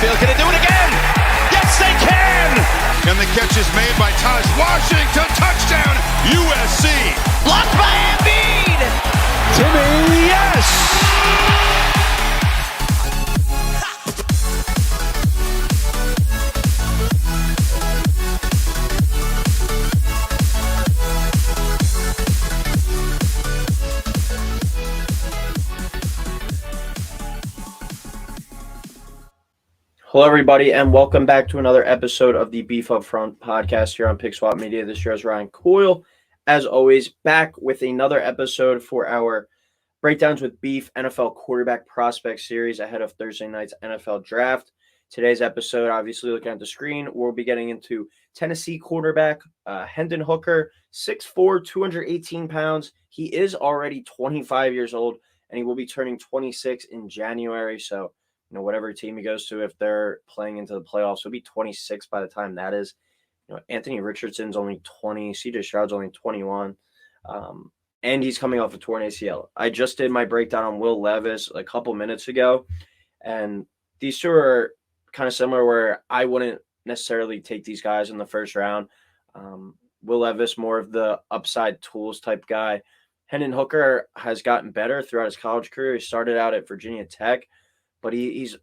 downfield. Can they do it again? Yes, they can! And the catch is made by Taj Washington. Touchdown, USC. Blocked by Embiid! Timmy, yes! Hello, everybody, and welcome back to another episode of the Beef Up Front podcast here on Pick Swap Media. This year is Ryan Coyle, as always, back with another episode for our Breakdowns with Beef NFL Quarterback Prospect Series ahead of Thursday night's NFL Draft. Today's episode, obviously looking at the screen, we'll be getting into Tennessee quarterback Hendon Hooker, 6'4", 218 pounds. He is already 25 years old, and he will be turning 26 in January, so whatever team he goes to, if they're playing into the playoffs, he'll be 26 by the time that is. Anthony Richardson's only 20, CJ Stroud's only 21, and he's coming off a torn ACL. I just did my breakdown on Will Levis a couple minutes ago, and these two are kind of similar where I wouldn't necessarily take these guys in the first round. Will Levis, more of the upside tools type guy. Hendon Hooker has gotten better throughout his college career. He started out at Virginia Tech, but he's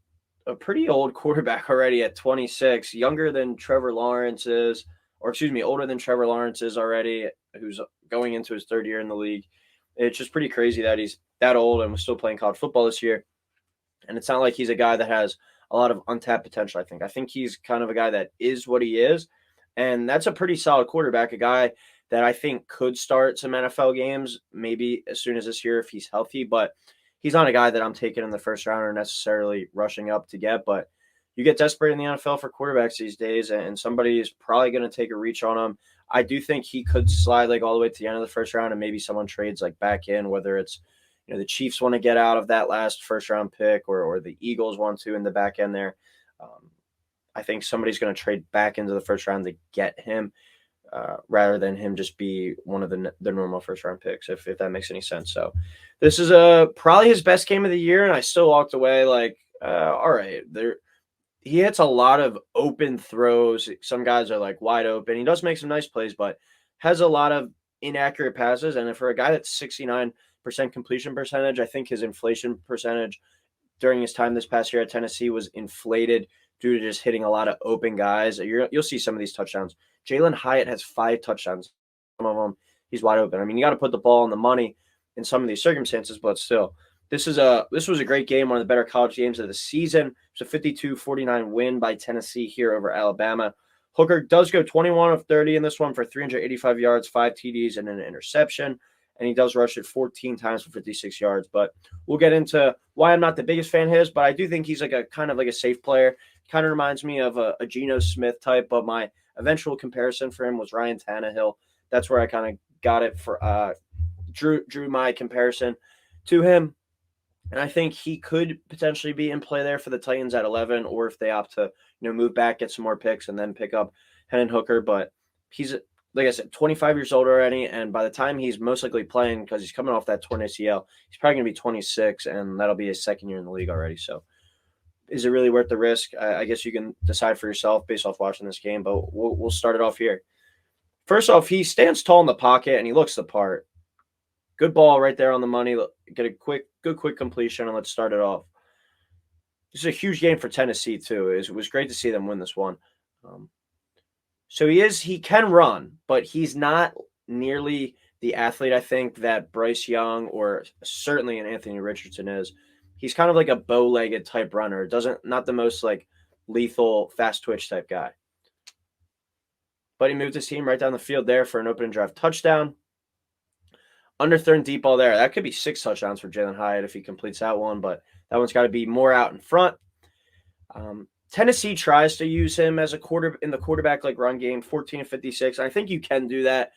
a pretty old quarterback already at 26, older than Trevor Lawrence is already, who's going into his third year in the league. It's just pretty crazy that he's that old and was still playing college football this year. And it's not like he's a guy that has a lot of untapped potential, I think he's kind of a guy that is what he is. And that's a pretty solid quarterback, a guy that I think could start some NFL games, maybe as soon as this year if he's healthy, but he's not a guy that I'm taking in the first round or necessarily rushing up to get, but you get desperate in the NFL for quarterbacks these days, and somebody is probably going to take a reach on him. I do think he could slide all the way to the end of the first round, and maybe someone trades back in, whether it's the Chiefs want to get out of that last first round pick or the Eagles want to in the back end there. I think somebody's going to trade back into the first round to get him. Rather than him just be one of the normal first-round picks, if that makes any sense. So this is probably his best game of the year, and I still walked away all right. He hits a lot of open throws. Some guys are wide open. He does make some nice plays, but has a lot of inaccurate passes. And for a guy that's 69% completion percentage, I think his inflation percentage during his time this past year at Tennessee was inflated due to just hitting a lot of open guys. You'll see some of these touchdowns. Jalen Hyatt has 5 touchdowns. Some of them, he's wide open. I mean, you got to put the ball on the money in some of these circumstances, but still, this was a great game, one of the better college games of the season. It's a 52-49 win by Tennessee here over Alabama. Hooker does go 21 of 30 in this one for 385 yards, 5 TDs, and an interception, and he does rush it 14 times for 56 yards. But we'll get into why I'm not the biggest fan of his, but I do think he's a kind of a safe player. Kind of reminds me of a Geno Smith type, but my eventual comparison for him was Ryan Tannehill. That's where I kind of got it for drew my comparison to him. And I think he could potentially be in play there for the Titans at 11, or if they opt to move back, get some more picks, and then pick up Hendon Hooker. But he's, like I said, 25 years old already, and by the time he's most likely playing, because he's coming off that torn ACL, he's probably going to be 26, and that'll be his second year in the league already. So is it really worth the risk? I guess you can decide for yourself based off watching this game, but we'll start it off here. First off, he stands tall in the pocket, and he looks the part. Good ball right there on the money. Get a good quick completion, and let's start it off. This is a huge game for Tennessee, too. It was great to see them win this one. So he can run, but he's not nearly the athlete, I think, that Bryce Young or certainly an Anthony Richardson is. He's kind of like a bow-legged type runner. Not the most lethal, fast twitch type guy. But he moved his team right down the field there for an opening drive touchdown. Under third and deep ball there. That could be 6 touchdowns for Jalen Hyatt if he completes that one, but that one's got to be more out in front. Tennessee tries to use him as a quarterback run game, 14 of 56. I think you can do that.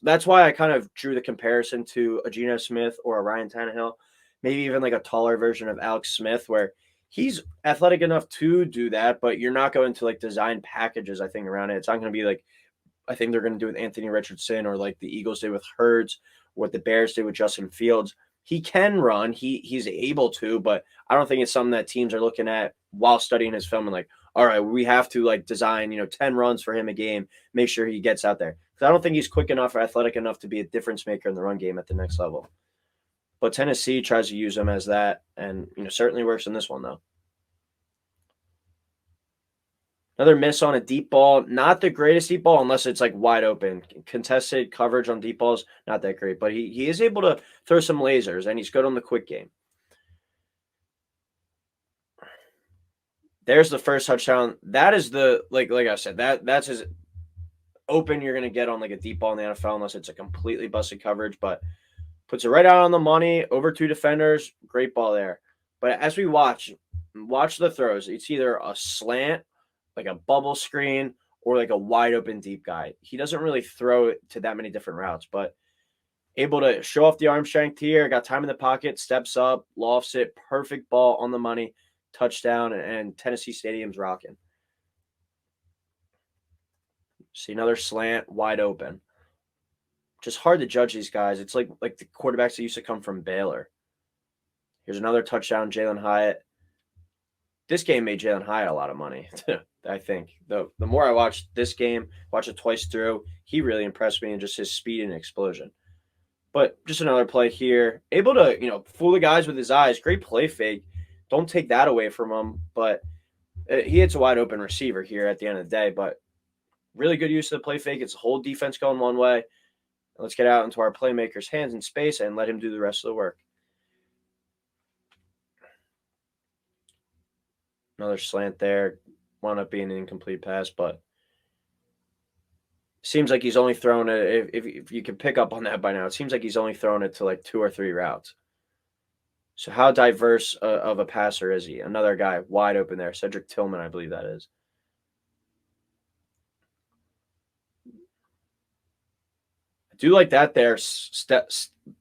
That's why I kind of drew the comparison to a Geno Smith or a Ryan Tannehill. Maybe even a taller version of Alex Smith, where he's athletic enough to do that, but you're not going to design packages, I think, around it. It's not going to be I think they're going to do with Anthony Richardson or the Eagles did with Hurts, what the Bears did with Justin Fields. He can run. He's able to, but I don't think it's something that teams are looking at while studying his film and like, all right, we have to like design, 10 runs for him a game, make sure he gets out there. Because I don't think he's quick enough or athletic enough to be a difference maker in the run game at the next level. But Tennessee tries to use him as that, and certainly works in this one though. Another miss on a deep ball. Not the greatest deep ball unless it's like wide open. Contested coverage on deep balls, not that great. But he is able to throw some lasers, and he's good on the quick game. There's the first touchdown. That is the like I said, that's as open you're gonna get on like a deep ball in the NFL unless it's a completely busted coverage. But puts it right out on the money, over 2 defenders. Great ball there. But as we watch the throws, it's either a slant, like a bubble screen, or like a wide open deep guy. He doesn't really throw it to that many different routes, but able to show off the arm strength here, got time in the pocket, steps up, lofts it, perfect ball on the money, touchdown, and Tennessee Stadium's rocking. See another slant, wide open. Just hard to judge these guys. It's like the quarterbacks that used to come from Baylor. Here's another touchdown, Jalen Hyatt. This game made Jalen Hyatt a lot of money, I think. The more I watched this game, watched it twice through, he really impressed me in just his speed and explosion. But just another play here. Able to, fool the guys with his eyes. Great play fake. Don't take that away from him. But he hits a wide open receiver here at the end of the day. But really good use of the play fake. It's a whole defense going one way. Let's get out into our playmaker's hands in space and let him do the rest of the work. Another slant there. Wound up being an incomplete pass, but seems like he's only thrown it, if you can pick up on that by now, it seems like he's only thrown it to like 2 or 3 routes. So how diverse of a passer is he? Another guy wide open there. Cedric Tillman, I believe that is. Do like that there.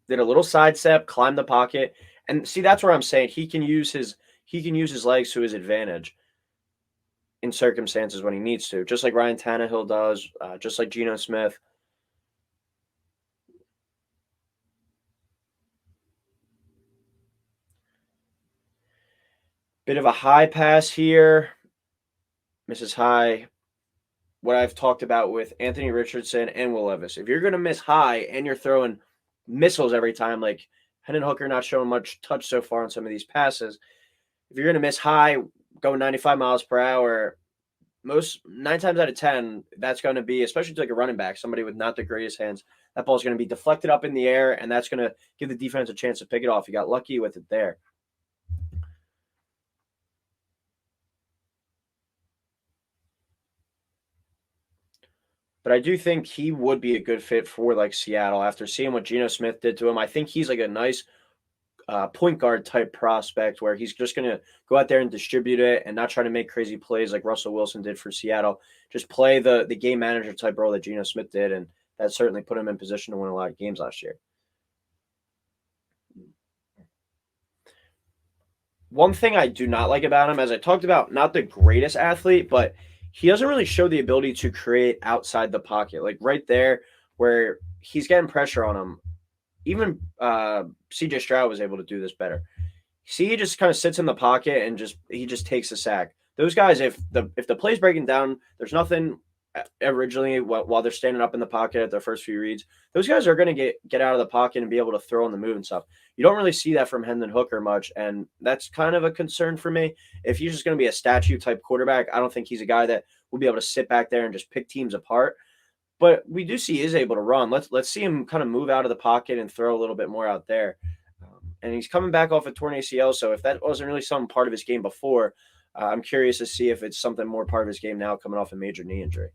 Did a little side step, climbed the pocket, and see that's where I'm saying he can use his legs to his advantage in circumstances when he needs to, just like Ryan Tannehill does, just like Geno Smith. Bit of a high pass here, misses high. What I've talked about with Anthony Richardson and Will Levis. If you're going to miss high and you're throwing missiles every time, like Hendon Hooker not showing much touch so far on some of these passes, if you're going to miss high, going 95 miles per hour, 9 times out of 10, that's going to be, especially to like a running back, somebody with not the greatest hands, that ball's going to be deflected up in the air, and that's going to give the defense a chance to pick it off. You got lucky with it there. But I do think he would be a good fit for like Seattle after seeing what Geno Smith did to him. I think he's like a nice point guard type prospect where he's just going to go out there and distribute it and not try to make crazy plays like Russell Wilson did for Seattle. Just play the game manager type role that Geno Smith did, and that certainly put him in position to win a lot of games last year. One thing I do not like about him, as I talked about, not the greatest athlete, but he doesn't really show the ability to create outside the pocket. Like right there where he's getting pressure on him. Even C.J. Stroud was able to do this better. See, he just kind of sits in the pocket and he just takes a sack. Those guys, if the play's breaking down, there's nothing originally while they're standing up in the pocket at their first few reads. Those guys are going to get out of the pocket and be able to throw on the move and stuff. You don't really see that from Hendon Hooker much, and that's kind of a concern for me. If he's just going to be a statue type quarterback, I don't think he's a guy that will be able to sit back there and just pick teams apart. But we do see he is able to run. Let's see him kind of move out of the pocket and throw a little bit more out there. And he's coming back off a torn ACL, so if that wasn't really some part of his game before, I'm curious to see if it's something more part of his game now coming off a major knee injury.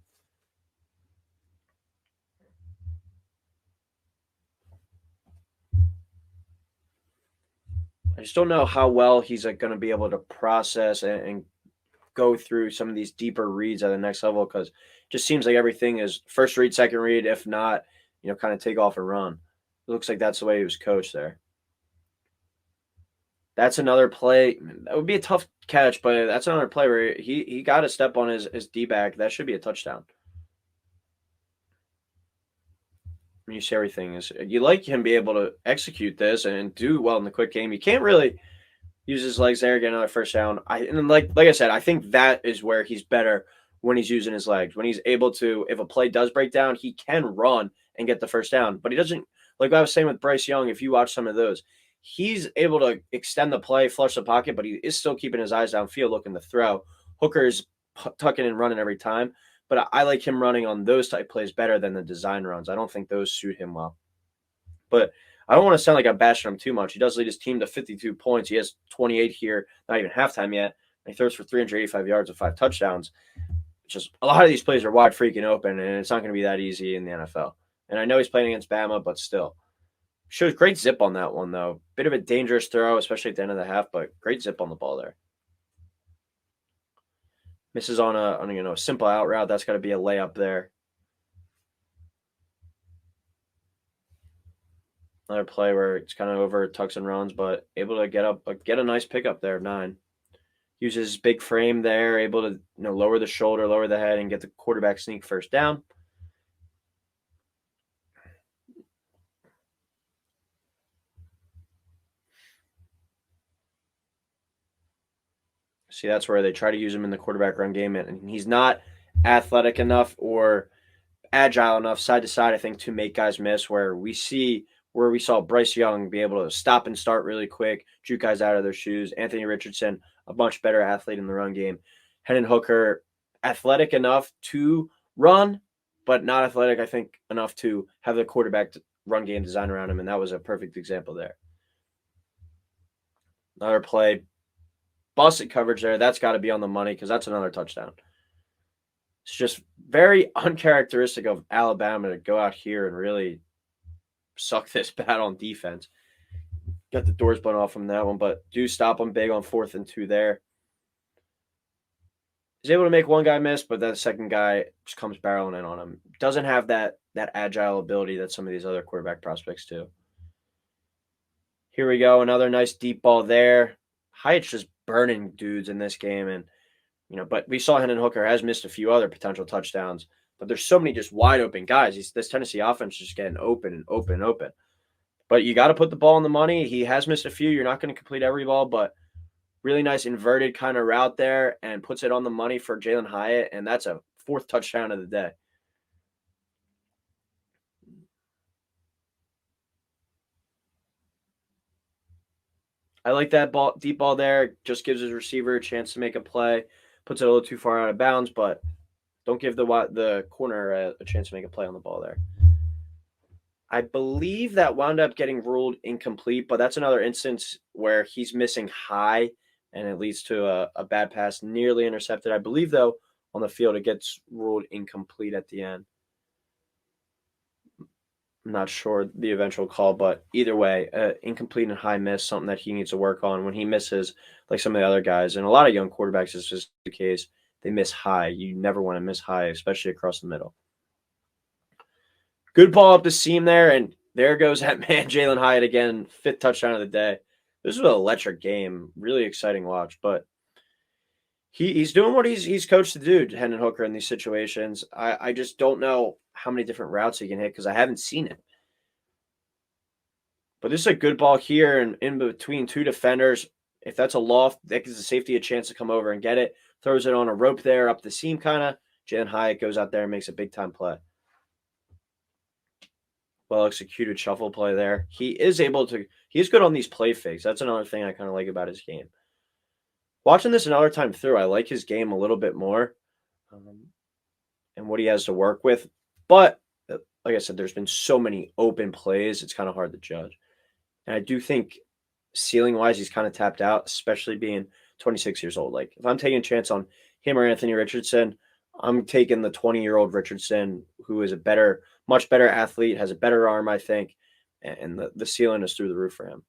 I just don't know how well he's going to be able to process and go through some of these deeper reads at the next level, because it just seems like everything is first read, second read, if not, kind of take off and run. It looks like that's the way he was coached there. That's another play. That would be a tough catch, but that's another play where he got a step on his D-back. That should be a touchdown. When you see everything, you like him be able to execute this and do well in the quick game. You use his legs there, get another first down. Like I said, I think that is where he's better when he's using his legs. When he's able to, if a play does break down, he can run and get the first down. But he doesn't, like I was saying with Bryce Young, if you watch some of those, he's able to extend the play, flush the pocket, but he is still keeping his eyes downfield looking to throw. Hooker's tucking and running every time, but I like him running on those type plays better than the design runs. I don't think those suit him well. But I don't want to sound like I'm bashing him too much. He does lead his team to 52 points. He has 28 here, not even halftime yet. And he throws for 385 yards with 5 touchdowns. It's just a lot of these plays are wide freaking open, and it's not going to be that easy in the NFL. And I know he's playing against Bama, but still. Shows great zip on that one, though. Bit of a dangerous throw, especially at the end of the half, but great zip on the ball there. Misses on a simple out route. That's got to be a layup there. Another play where it's kind of over tucks and runs, but able to get a nice pickup there of 9. Uses his big frame there, able to lower the shoulder, lower the head, and get the quarterback sneak first down. See, that's where they try to use him in the quarterback run game, and he's not athletic enough or agile enough side to side, I think, to make guys miss. Where we saw Bryce Young be able to stop and start really quick, juke guys out of their shoes. Anthony Richardson, a much better athlete in the run game. Hendon Hooker, athletic enough to run, but not athletic, I think, enough to have the quarterback run game designed around him, and that was a perfect example there. Another play. Busted coverage there. That's got to be on the money because that's another touchdown. It's just very uncharacteristic of Alabama to go out here and really suck this bad on defense. Got the doors blown off from that one, but do stop them big on 4th and 2 there. He's able to make one guy miss, but that second guy just comes barreling in on him. Doesn't have that agile ability that some of these other quarterback prospects do. Here we go. Another nice deep ball there. Hyatt's just burning dudes in this game, and but we saw Hendon Hooker has missed a few other potential touchdowns, but there's so many just wide open guys. This Tennessee offense is just getting open and open and open. But you got to put the ball on the money. He has missed a few. You're not going to complete every ball, but really nice inverted kind of route there and puts it on the money for Jalen Hyatt, and that's a 4th touchdown of the day. I like that deep ball there. Just gives his receiver a chance to make a play. Puts it a little too far out of bounds, but don't give the corner a chance to make a play on the ball there. I believe that wound up getting ruled incomplete, but that's another instance where he's missing high, and it leads to a bad pass, nearly intercepted. I believe, though, on the field, it gets ruled incomplete at the end. I'm not sure the eventual call, but either way, incomplete and high miss, something that he needs to work on when he misses, like some of the other guys. And a lot of young quarterbacks, is just the case. They miss high. You never want to miss high, especially across the middle. Good ball up the seam there, and there goes that man, Jalen Hyatt again, 5th touchdown of the day. This was an electric game, really exciting watch, but he's doing what he's coached to do, Hendon Hooker, in these situations. I just don't know how many different routes he can hit because I haven't seen it. But this is a good ball here and in between 2 defenders. If that's a loft, that gives the safety a chance to come over and get it. Throws it on a rope there up the seam kind of. Jalen Hyatt goes out there and makes a big-time play. Well-executed shuffle play there. He's good on these play fakes. That's another thing I kind of like about his game. Watching this another time through, I like his game a little bit more and what he has to work with. But, like I said, there's been so many open plays, it's kind of hard to judge. And I do think ceiling-wise, he's kind of tapped out, especially being 26 years old. Like, if I'm taking a chance on him or Anthony Richardson, I'm taking the 20-year-old Richardson, who is much better athlete, has a better arm, I think, and the ceiling is through the roof for him.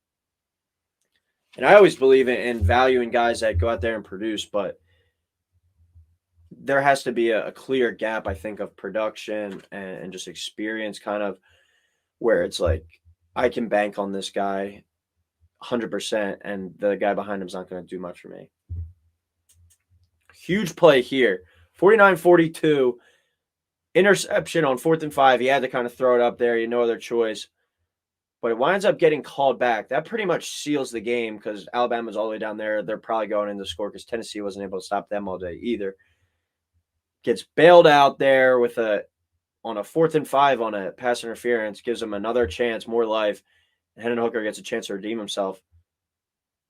And I always believe in valuing guys that go out there and produce, but there has to be a clear gap, I think, of production and just experience, kind of where it's like, I can bank on this guy 100%, and the guy behind him is not going to do much for me. Huge play here. 49-42. Interception on 4th and 5. He had to kind of throw it up there. No other choice. but it winds up getting called back. That pretty much seals the game because Alabama's all the way down there. They're probably going in to score because Tennessee wasn't able to stop them all day either. Gets bailed out there on a 4th and 5 on a pass interference, gives him another chance, more life. And Hendon Hooker gets a chance to redeem himself.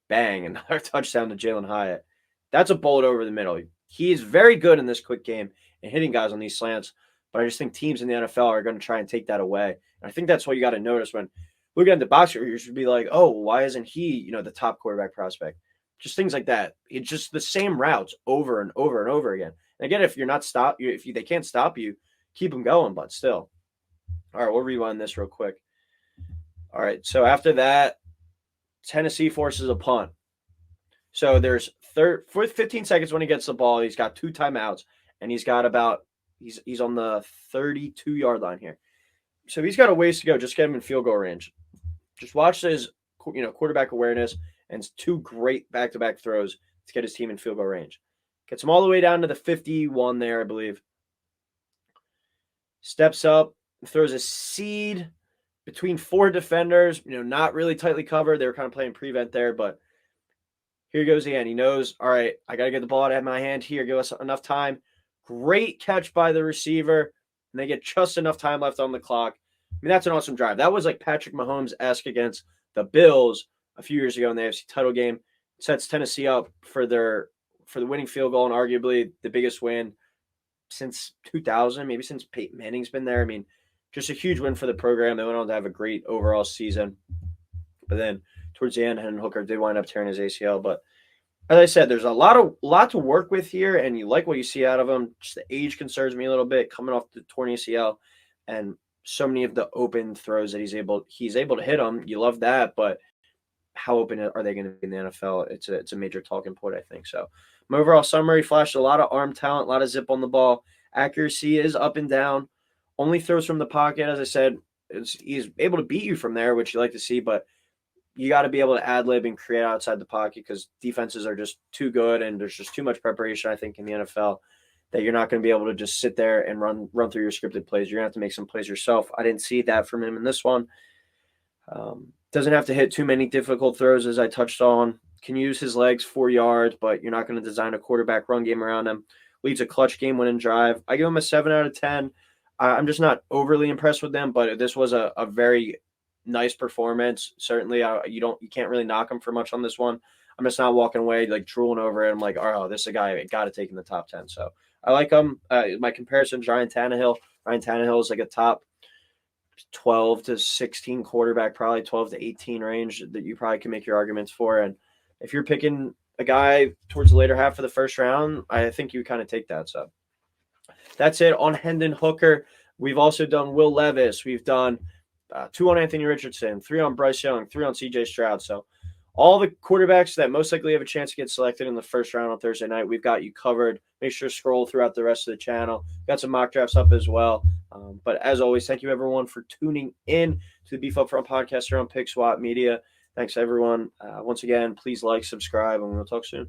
Bang, another touchdown to Jalen Hyatt. That's a bullet over the middle. He is very good in this quick game and hitting guys on these slants, but I just think teams in the NFL are going to try and take that away. And I think that's what you got to notice when looking at the box score. You should be like, oh, why isn't he, the top quarterback prospect? Just things like that. It's just the same routes over and over and over again. And again, if they can't stop you, keep them going, but still. All right, we'll rewind this real quick. All right, so after that, Tennessee forces a punt. So there's 15 seconds when he gets the ball. He's got 2 timeouts, and he's on the 32-yard line here. So he's got a ways to go. Just get him in field goal range. Just watch his quarterback awareness and 2 great back-to-back throws to get his team in field goal range. Gets him all the way down to the 51 there, I believe. Steps up, throws a seed between 4 defenders, not really tightly covered. They were kind of playing prevent there, but here he goes again. He knows, all right, I got to get the ball out of my hand here. Give us enough time. Great catch by the receiver, and they get just enough time left on the clock. I mean, that's an awesome drive. That was like Patrick Mahomes-esque against the Bills a few years ago in the AFC title game. Sets Tennessee up for the winning field goal and arguably the biggest win since 2000, maybe since Peyton Manning's been there. I mean, just a huge win for the program. They went on to have a great overall season. But then towards the end, Hendon Hooker did wind up tearing his ACL. But as I said, there's a lot to work with here, and you like what you see out of him. Just the age concerns me a little bit, coming off the torn ACL, and so many of the open throws that he's able to hit them. You love that, but how open are they going to be in the NFL? It's a major talking point, I think. So my overall summary: flashed a lot of arm talent, a lot of zip on the ball. Accuracy is up and down. Only throws from the pocket, as I said, he's able to beat you from there, which you like to see, but you got to be able to ad-lib and create outside the pocket because defenses are just too good and there's just too much preparation, I think, in the NFL that you're not going to be able to just sit there and run through your scripted plays. You're going to have to make some plays yourself. I didn't see that from him in this one. Doesn't have to hit too many difficult throws, as I touched on. Can use his legs 4 yards, but you're not going to design a quarterback run game around him. Leads a clutch game-winning drive. I give him a 7 out of 10. I'm just not overly impressed with them, but this was a very nice performance. Certainly, you can't really knock him for much on this one. I'm just not walking away like drooling over it. I'm like, oh, this is a guy I got to take in the top 10. So I like him. My comparison to Ryan Tannehill. Ryan Tannehill is like a top 12 to 16 quarterback, probably 12 to 18 range that you probably can make your arguments for. And if you're picking a guy towards the later half of the first round, I think you kind of take that. So that's it on Hendon Hooker. We've also done Will Levis. We've done 2 on Anthony Richardson, 3 on Bryce Young, 3 on CJ Stroud. So all the quarterbacks that most likely have a chance to get selected in the first round on Thursday night, we've got you covered. Make sure to scroll throughout the rest of the channel. Got some mock drafts up as well. But as always, thank you everyone for tuning in to the Beef Up Front podcast here on Pick Swap Media. Thanks everyone. Once again, please like, subscribe, and we'll talk soon.